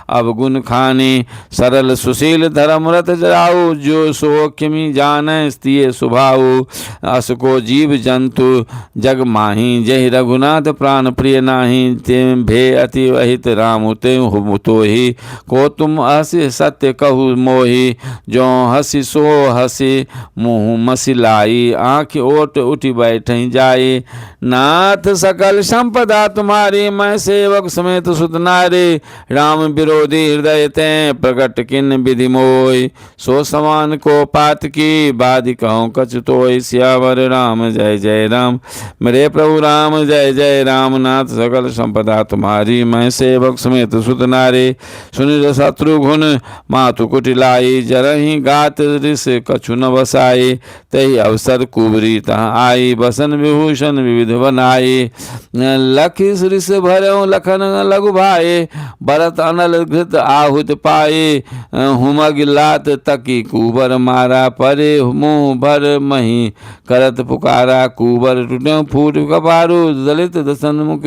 अवगुण खानी। सरल सुशील धर्म रत जराऊ जो सो किमि जान स्त्रिय सुभाऊ। अस को जीव जंतु जग माही जहि रघुनाथ प्राण प्रिय नाही। तेम भे अति वहित राम तो ही को तुम हसी सत्य कहु मोही। जो हसी सो हसी मुँह मसिलाई आँख ओट उठी बैठ जाए। नाथ सकल संपदा तुम्हारी मैं सेवक समेत सुत नारी। राम विरोधी हृदय ते प्रकट किन विधि मोय। सो समान को पात की बादि कहूँ कछु तोय। सियावर राम जय जय राम मेरे प्रभु राम जय जय राम। नाथ सकल संपदा तुम्हारी मैं सेवक समेत सुत नारी। सुनिर शत्रुघ्न मातु कुटिलाई जरहि गात ऋष कछु न बसाई। तही अवसर कुबरी तहाँ आई बसन विभूषण विविध बनाई। लखि ऋष भरऊ लखन लघु भाई भरत अनल घृत आहुत पाए। हुमग लात तकी कुबर मारा परे मुँह भर मही करत पुकारा। कुबर टूटो फूट कपारू दलित दसन मुख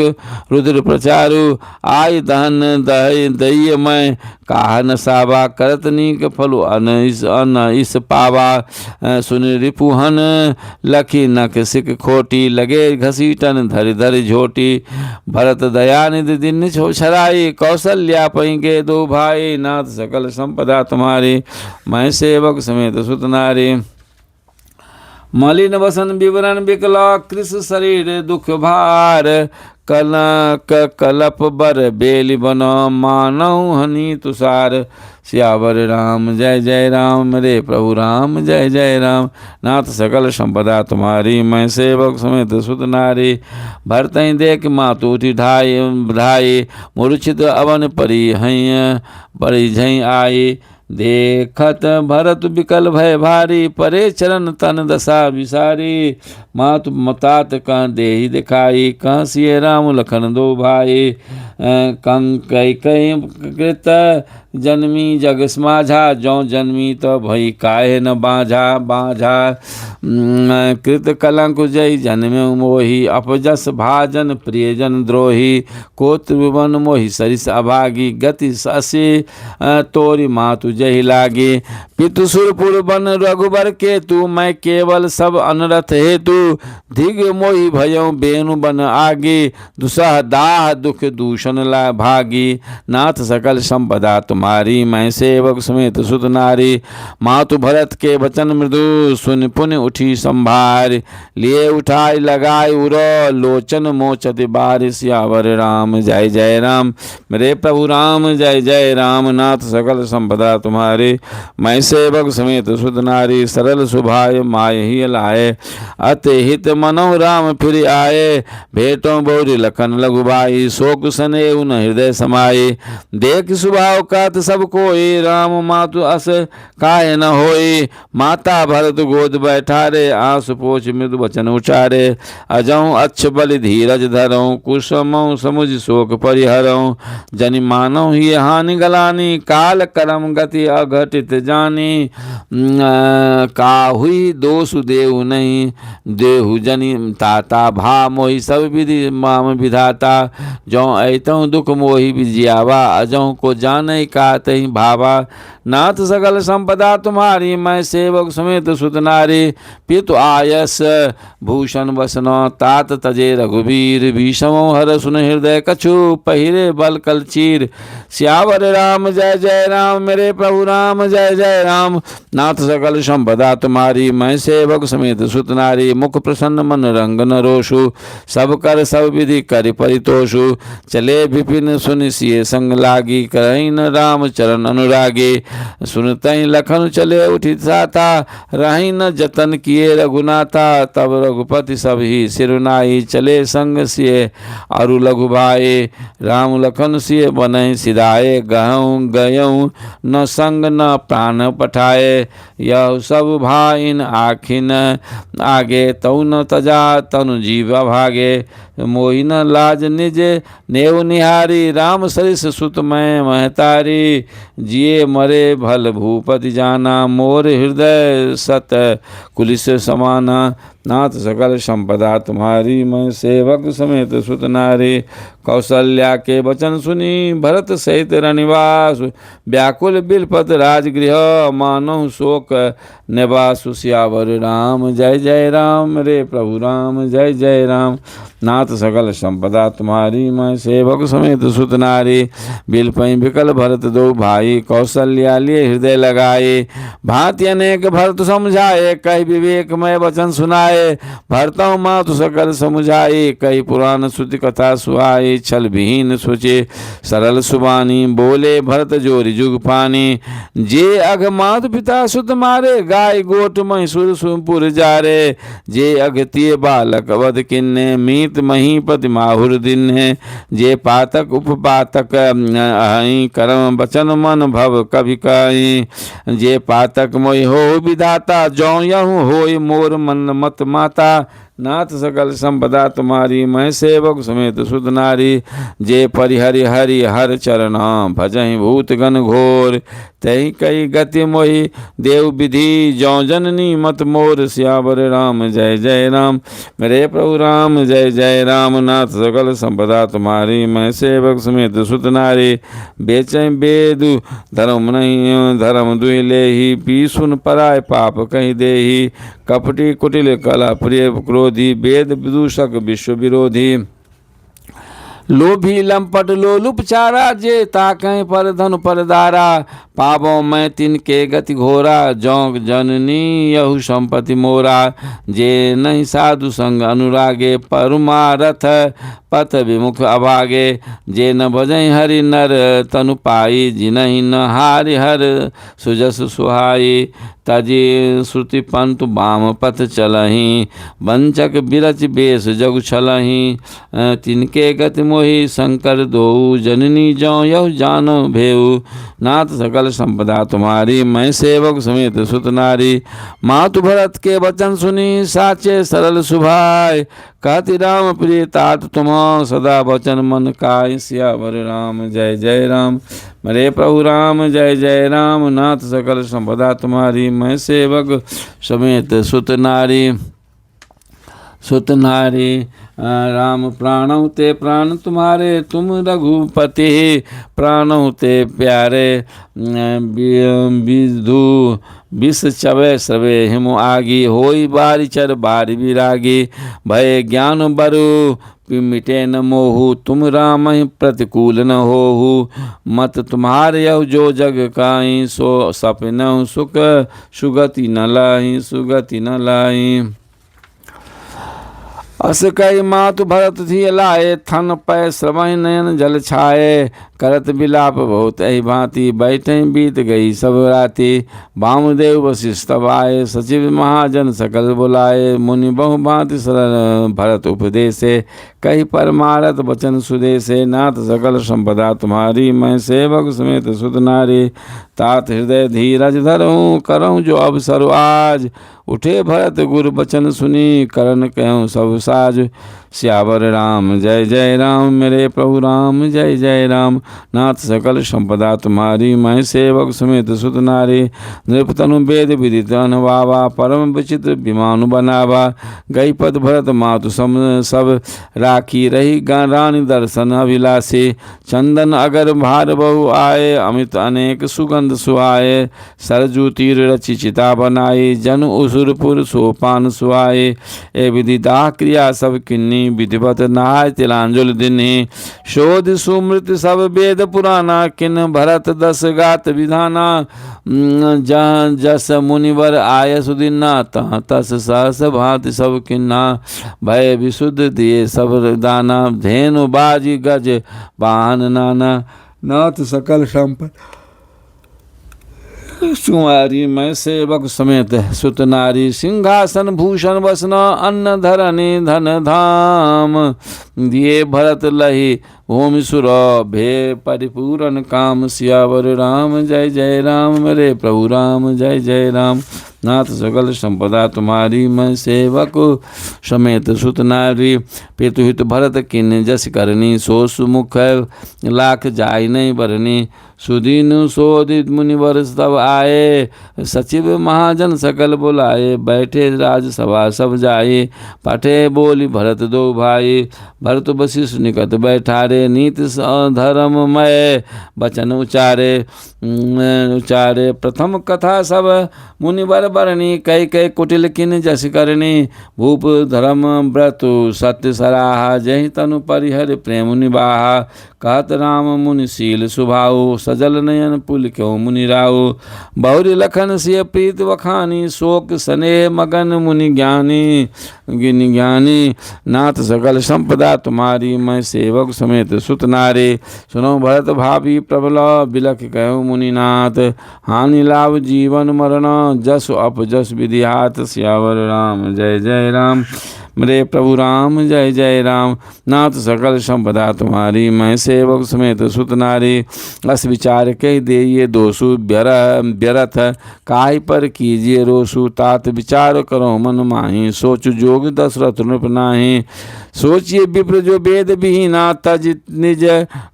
रुद्र प्रचारु। आय दहन दय मैं काह न सावा करत नीक फलु अन इस पावा। सुन रिपुहन लखी नख सिक खोटी लगे घसीटन धरि धरि झोटी। भरत दयानिधि दिन छराई कौशल्या पही के दो भाई। नाथ सकल संपदा तुम्हारी मैं सेवक समेत सुत नारी। मलिन वसन विवरण विकला कृष शरीर दुख भार। कलक कलप बर बेली बन मानव हनि तुषार। सियावर राम जय जय राम मेरे प्रभु राम जय जय राम। नाथ सकल संपदा तुम्हारी मैं सेवक समेत सुत नारी। भरतहि देख मातु उठी ढाई मूर्छित अवन परि झई आई। देखत भरत विकल भय भारी परे चरण तन दशा विसारी। मातु मतात कह देहि दिखाई कह सिय राम लखन दो भाई। कंकई कृत जन्मी जग समाझा जो जन्मी तो भई काहे न बाझा। कृत कलंक जय जन्मे मोहि अपजस भाजन प्रियजन द्रोही। कोत्र विवन मोहि सरिस अभागी गति ससी तोरी मातु जहि लागी। पितु सुरपुर बन रघुबर के तू मैं केवल सब अनरथ हेतु। धिग मोहि भयउ बेनु बन आगे दुसह दाह दुख दूषण ला भागी। नाथ सकल संपदा तुम्हारी मैं सेवक समेत सुत नारी। मातु भरत के वचन मृदु सुन पुन उठी संभार। लिए उठाई लगाई उर लोचन मोचति बार। सियावर राम जय जय राम मेरे प्रभु राम जय जय राम। नाथ सकल संपदा तुम्हारी मैं सेवक समेत सुत नारी। सरल सुभाय माय ही लाए अति हित मनो राम फिर आए। भेटों बौरी लखन लघुबाई शोक सने उन हृदय समाये। देख स्वभाव कात सब कोई राम मातु अस काहे न होई। माता भरत गोद बैठारे आंसू पोछ मृदु वचन उचारे। अजहूँ अच्छ बलि धीरज धरऊँ कुसुमऊँ समुझ शोक परिहरऊँ। जनि मानव ही हानि गलानी काल करम गति अघटित जानी। काहुई दोष देहु नहीं देहु जनि ताता भा मोहि सब विधि माम विधाता। जो ऐतहु दुख मोहि विजियावा अजहु को जाने का तहि भावा। नाथ सकल संपदा तुम्हारी मैं सेवक समेत सुत नारी। पितु आयस भूषण वसन तात तजे रघुवीर। भीषमो हर सुन हृदय कछु पहिरे बल कल चीर। सियावर राम जय जय राम मेरे प्रभु राम जय जय राम। नाथ सकल संपदा तुम्हारी मैं सेवक समेत सुत नारी। मुख प्रसन्न मन रंग न रोषु सब कर सब विधि कर परितोषु। चले विपिन सुन सिय संग लागी करहि न राम चरण अनुरागी। सुनतहि लखन चले उठि साता रहि न जतन किए रघुनाथा। तब रघुपति सब ही सिरुनाई चले संग सिए अरु लघु भाई। राम लखन सिए बनहि सिधाए गहऊँ गयऊँ न संग न प्राण पठाए। यह सब भाइन आखिन आगे तऊ न तजा तनु जीव भागे। मोहि न लाज निज नेव निहारी। राम सरिस सुत मैं महतारी, जिए मरे भल भूपति जाना। मोर हृदय सत कुलिस समाना, नाथ सकल संपदा तुम्हारी। मैं सेवक समेत सुत नारी, कौशल्या के वचन सुनी भरत सहित रनिवास। व्याकुल बिलपत राजगृह, मानव शोक निवासु। सियावर राम जय जय राम, रे प्रभु राम जय जय राम। नाथ सकल संपदा तुम्हारी, मैं सेवक समेत सुत नारी। बिलपई विकल भरत दो भाई, कौशल्या लिए हृदय लगाए। भांति अनेक भरत समझाए, कई विवेकमय वचन सुनाए। भरतों मातु सकल समुझाई, कई पुराण श्रुति कथा सुहाई। छल विहीन सोचे सरल सुबानी, बोले भरत जोरी जुग पानी। जे अघ मातु पिता सुत मारे, गाय गोट महिषुर सुपुर जारे। जे अघतिय बालक वध किन्ने, मीत महीपति माहुर दिन है। जे पातक उपपातक अहि, करम बचन मन भव कभी कहि। जे पातक मोहि हो विधाता, जौ यहु होय मोर मन मत माता। नाथ सकल संपदा तुम्हारी, मैं सेवक समेत सुत नारी। जे परिहरि हरि हर चरण, भजहि भूत गण घोर। तहि कई गति मोहि देव विधि, जौ जननी मत मोर। सियावर राम जय जय राम, मेरे प्रभु राम जय जय राम। नाथ सकल संपदा तुम्हारी, मैं सेवक समेत सुत नारी। बेचै बेदु धर्म नहीं, धर्म दुहि लेहि। पी सुन पराय पाप कहि देहि। कपटी कुटिल कला प्रिय क्रोधी, वेद विदूषक विश्व विरोधी। लोभी लंपट लोलुप चारा, जे ताकहि पर धन पर दारा। पावों मैं तिनके गति घोरा, जौं जननी यहु संपत्ति मोरा। जे नहीं साधु संग अनुरागे, परमारथ पथ विमुख अभागे। जे न भजई हरि नर तनु पाई, जिनहि न हारि हर सुजस सुहाई। तजी श्रुति पंतु बाम पथ चलहि, वंचक बिरच बेस जग छलहि। तिनके गति मोहि शंकर दो, जननी जौ यहु जानो भेऊ। नाथ सकल संपदा तुम्हारी, मैं सेवक समेत सुत नारी। मातु भरत के वचन सुनी, साचे सरल सुभाय। कहति राम प्रिय तात तुम, सदा वचन मन काय। सियावर राम जय जय राम, मेरे प्रभु राम जय जय राम। नाथ सकल संपदा तुम्हारी, मैं सेवक समेत सुत नारी। सुत नारी राम प्राणों ते प्राण तुम्हारे, तुम रघुपति प्राणों ते प्यारे। विधु विष चवे सवे हिमु आगी, होई बारी चर बारी विरागी। भय ज्ञान बरु मिटे न मोहु, तुम राम ही प्रतिकूल न होहु। मत तुम्हारे यहु जो जग काई, सो सपनहु सुख सुगति न लाही, सुगति न लाही। अस कई मातु भरत थी लाए, थन पै श्रवण नयन जल छाए। करत विलाप बहुत एहि भांति, बैठे बीत गई सब राति। वामदेव वशिष्ठ आए, सचिव महाजन सकल बुलाए। मुनि बहु भांति सरल भरत उपदेशे, कही परमारथ वचन सुदेशे। नाथ सकल संपदा तुम्हारी, मैं सेवक समेत सुत नारी। तात हृदय धीरज धरऊँ, करऊँ जो अवसर आज। उठे भरत गुरु बचन सुनी, करन कहूँ सब साज। सियावर राम जय जय राम, मेरे प्रभु राम जय जय राम। नाथ सकल संपदा तुम्हारी, मैं सेवक समेत सुत नारी। नृपतनु वेद विदित अनुभावा, परम विचित्र विमानु बनावा। गई पद भरत मातु सम सब, राखी रही रानी दर्शन अभिलाषी। चंदन अगर भार बहु आए, अमित अनेक सुगंध सुहाए। सरजू तीर रचि चिता बनाई, जन उसुरपुर सोपान सुहाए। ए विधि दाह क्रिया सब किन्नी, विधिवत नहाय तिलांजलि दिन्हि। शोध सुमृत सब वेद पुराना, किन भरत दस गात विधाना। जहाँ जस मुनिवर आय सुदिना, तहाँ तस सहस भांति सब किन्ना। भय विशुद्ध दिए सब दाना, धेनु बाजी गज वाहन नाना। नाथ सकल संपद तुम्हारी, मैं सेवक समेत सुत नारी। सिंहासन भूषण वसन अन्न धरनी धन धाम, दिए भरत लही भूमि सुर भे परिपूरन काम। सियावर राम जय जय राम, मेरे प्रभु राम जय जय राम। नाथ सकल संपदा तुम्हारी, मैं सेवक समेत सुत नारी। पितुहित भरत किन जस करनी, सो सुमुख लाख जाय नहीं बरनी। सुदीन शोधित मुनिवर सब आए, सचिव महाजन सकल बुलाए। बैठे राजसभा सब जाए, पठे बोली भरत दो भाई। भरत वशिष्ठ निकट बैठारे, नीति धर्ममय वचन उचारे। प्रथम कथा सब मुनिवर बरनी, कई कई कुटिल किन जस करनी। भूप धर्म व्रत सत्य सराहा, जहि तनु परिहर प्रेम निबाहा। कहत राम मुनिशील स्वभाव, सजल नयन पुल क्यों मुनि राव। बहुरी लखन सिय प्रीत वखानी, शोक स्नेह मगन मुनि ज्ञानी। ज्ञानी नाथ सकल संपदा तुम्हारी, मैं सेवक समेत सुत नारे। सुनो भरत भाभी प्रबल, बिलख कहो मुनिनाथ। हानि लाभ जीवन मरण, जस अपजस विधि हाथ। सियावर राम जय जय राम, मेरे प्रभु राम जय जय राम। नाथ सकल संपदा तुम्हारी, मैं सेवक समेत सुत नारी। अस विचार कह दे ये दोषु, व्यरथ काहि पर कीजिए रोसु। तात विचार करो मन माही, सोच जोग दशरथ नृप नाही। सोचिए विप्र जो वेद विहीना, तज निज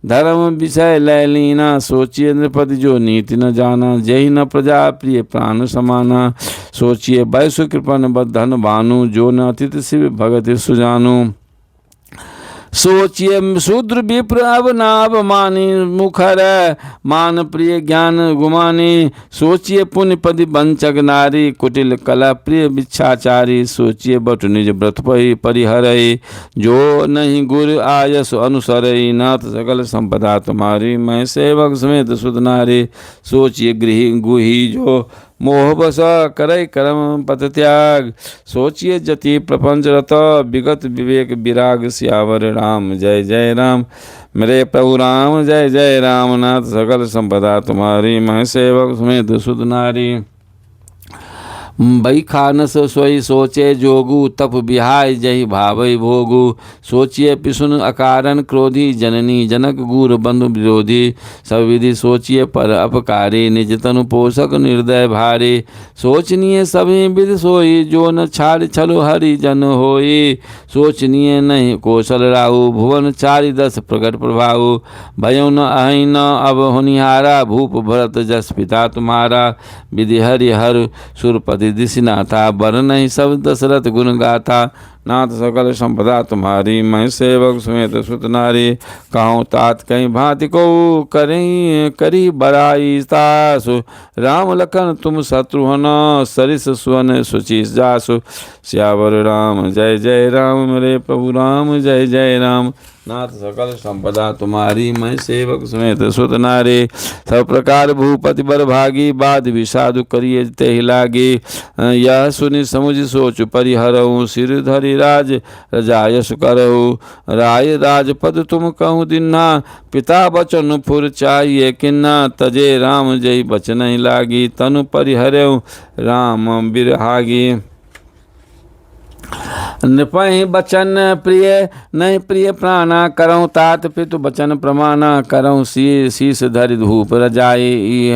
धर्म विषय लय लीना। सोचिए नृपति जो नीति न जाना, जय न प्रजा प्रिय प्राण समाना। सोचिए वैश्व कृपन बद्धन भानु, जो न अतिथि शिव भगत सुजानु। सोचिए शूद्र विप्र अब नाभ मानी, मुखर मान प्रिय ज्ञान गुमानी। सोचिए पुण्य पदि वंचक नारी, कुटिल कला प्रिय भिक्षाचारी। सोचिए बटु निज व्रत परिहरई, जो नहीं गुर आयस अनुसरई। नाथ सकल संपदा तुम्हारी, मैं सेवक समेत सुत नारी। सोचिए गृह गुही जो मोह बस करय कर्म पथ त्याग। सोचिए जति प्रपंच रत, विगत विवेक विराग। सियावर राम जय जय राम, मेरे प्रभु राम जय जय राम। नाथ सकल संपदा तुम्हारी, मैं सेवक समेत सुत नारी। बई खानस सोई सोचे जोगु, तप बिहाय जहि भावई भोगु। सोचिए पिसुन अकारण क्रोधी, जननी जनक गुर बंधु विरोधी। सब विधि सोचिए पर अपकारी, निज तनु पोषक निर्दय भारी। सोचनीय सभी विधि सोई, जो न छाड़ छलो हरि जन होई। सोचनीय नहीं कौशल राहु, भुवन चारि दस प्रगट प्रभाऊ। भयो न अहि न अब होनिहारा, भूप भरत जस पिता तुम्हारा। विधि हरि हर सुरपति दिशनाथा, बर नहीं सब दशरथ गुण गाथा। नाथ सकल संपदा तुम्हारी, मैं सेवक समेत सुत नारी। कहूँ तात कहीं भांति को, करी बड़ाई तासु। राम लखन तुम शत्रुघ्न, सरिस सुवन सुचि जासु। सियावर राम जय जय राम, मेरे प्रभु राम जय जय राम। नाथ सकल संपदा तुम्हारी, मैं सेवक समेत सुत नारी। सब प्रकार भूपति बर भागी, बाद विषादु करिए ते ही लागी। यह सुनि समुझ सोच परिहरऊँ, सिर धरि राज रजायस करहु। राय राजपद तुम कहूँ दिन्हा, पिता बचन फुर चाहिए किन्ना। तजे राम जय बचन ही लागी, तनु परिहरऊ राम बिरहागी। नृपहि बचन प्रिय नहीं प्रिय प्राणा, करऊँ तात पितु बचन प्रमाणा। करऊँ शीश धरि धूप रजाई,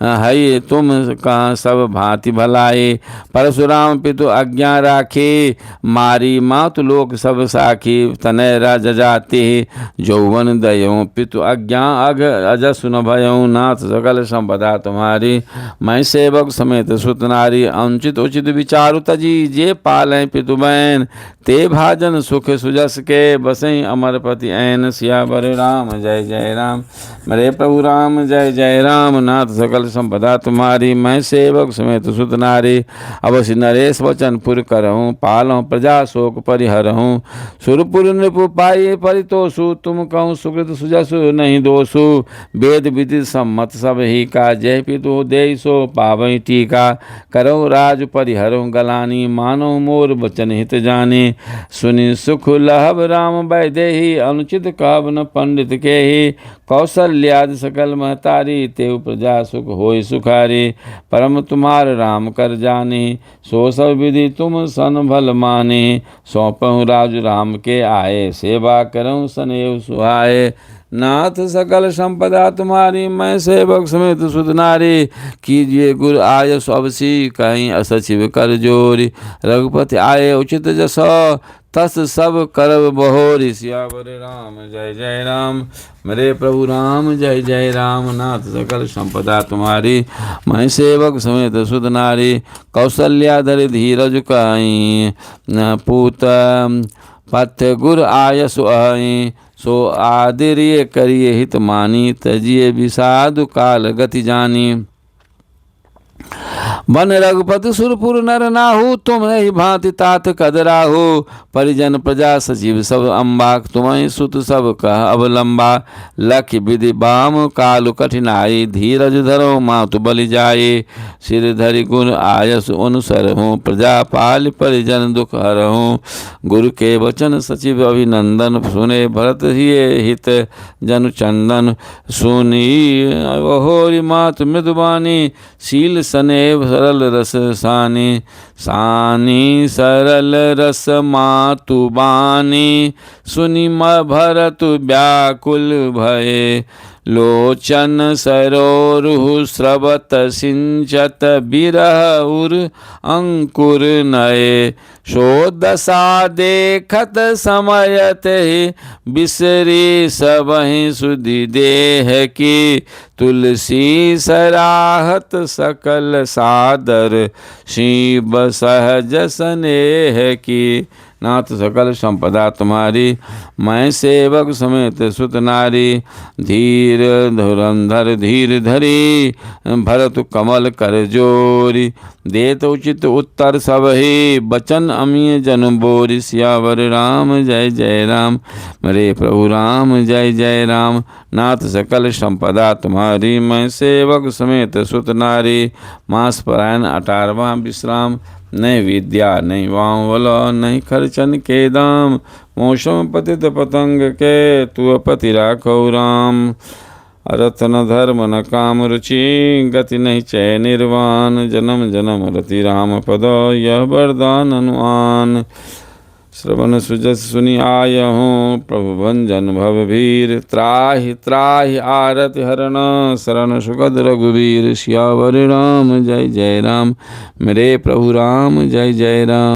हई तुम कहाँ सब भांति भलाई। परशुराम पितु आज्ञा राखी, मारी मातु लोक सब साखी। तनय राज जाति जौवन दयों, पितु आज्ञा अजस न भयों। नाथ सकल संपदा तुम्हारी, मैं सेवक समेत सुत नारी। अनुचित उचित विचारु तजी, जे पालें पितु बैन। ते भाजन सुख सुजस के, बसई अमरपति ऐन। सियावर राम जय जय राम, मेरे प्रभु राम जय जय राम। नाथ सकल संपदा तुम्हारी, मैं सेवक समेत सुत नारी। अवश्य नरेश वचन पुर करहूँ, पालहूँ प्रजा शोक परिहरहूँ। सुरपुर नृपु पाई परितोषु, तुम कहूँ सुकृत सुजसु नहीं दोषु। वेद विधि सम्मत सब ही का, जय पितु दे सो पावई टीका। करो राज परिहरहूँ गलानी, मानो मोर वचन हित जानी। सुनि सुख लहब राम वैदेही, अनुचित कहब न पंडित के ही। कौशल्यादि सकल महतारी, तेउ प्रजा सुख होय सुखारी। परम तुम्हार राम कर जानी, सो सब विधि तुम सन भल मानी। सौंपहूँ राज राम के आए, सेवा करऊँ सनेव सुहाए। नाथ सकल संपदा तुम्हारी, मैं सेवक समेत सुत नारी। कीजिए गुर आय सबसी, कहीं असचिव कर जोरी। रघुपति आए उचित जसो, तस सब करब बहोरी। सियावर राम जय जय राम, मेरे प्रभु राम जय जय राम। नाथ सकल संपदा तुम्हारी, मैं सेवक समेत सुत नारी। कौशल्या धरि धीरज काई, पूत पथ्य गुर आय सुआई। सो आदर्य करिए हित मानी, तजिए विषादु काल गति जानी। बन रघुपति सुरपुर नर नाहु, तुम नहीं भांति तात कदराहु। परिजन प्रजा सचिव सब अम्बाक, तुम्हें सुत सब कह अवलंबा। लख विधि बाम कालु कठिनाई, धीरज धरो मातु बलि जाए। सिर धरि गुण आयस अनुसर हूँ, प्रजा पाल परिजन दुख हरहूँ। गुरु के वचन सचिव अभिनंदन, सुने भरत हित जनु चंदन। सुनी बहोरी मात मृदुबानी, शील सनेव सरल रस सानी। सानी सरल रस मातु बानी, सुनि भरत व्याकुल भये। लोचन सरोरुह स्रवत सिंचत, बिरह उर अंकुर नये। सो दशा देखत समयत ही, बिसरी सबहि सुधि देह की। तुलसी सराहत सकल सादर, शिव सहज स्नेह की। नाथ सकल संपदा तुम्हारी, मैं सेवक समेत सुत नारी। धीर धुरंधर धीर धरी, भरत कमल कर जोरी। देत उचित उत्तर सबहि, बचन अमीय जन बोरी। सियावर राम जय जय राम, मेरे प्रभु राम जय जय राम। नाथ सकल संपदा तुम्हारी, मैं सेवक समेत सुत नारी। मास परायण 18वां विश्राम। नहीं विद्या नहीं वांवल, नहीं खर्चन के दाम। मौसम पतित पतंग के, तू पति राखो राम। अर्थ न धर्म न काम रुचि, गति नहीं चय निर्वाण। जन्म जन्म रति राम पद, यह वरदान अनुआन। श्रवण सुजस सुनि आय हूँ, प्रभु भंजन भवभीर। त्राहि त्राहि आरति हरण, शरण सुखद रघुवीर। सियावर राम जय जय राम, मेरे प्रभु राम जय जय राम।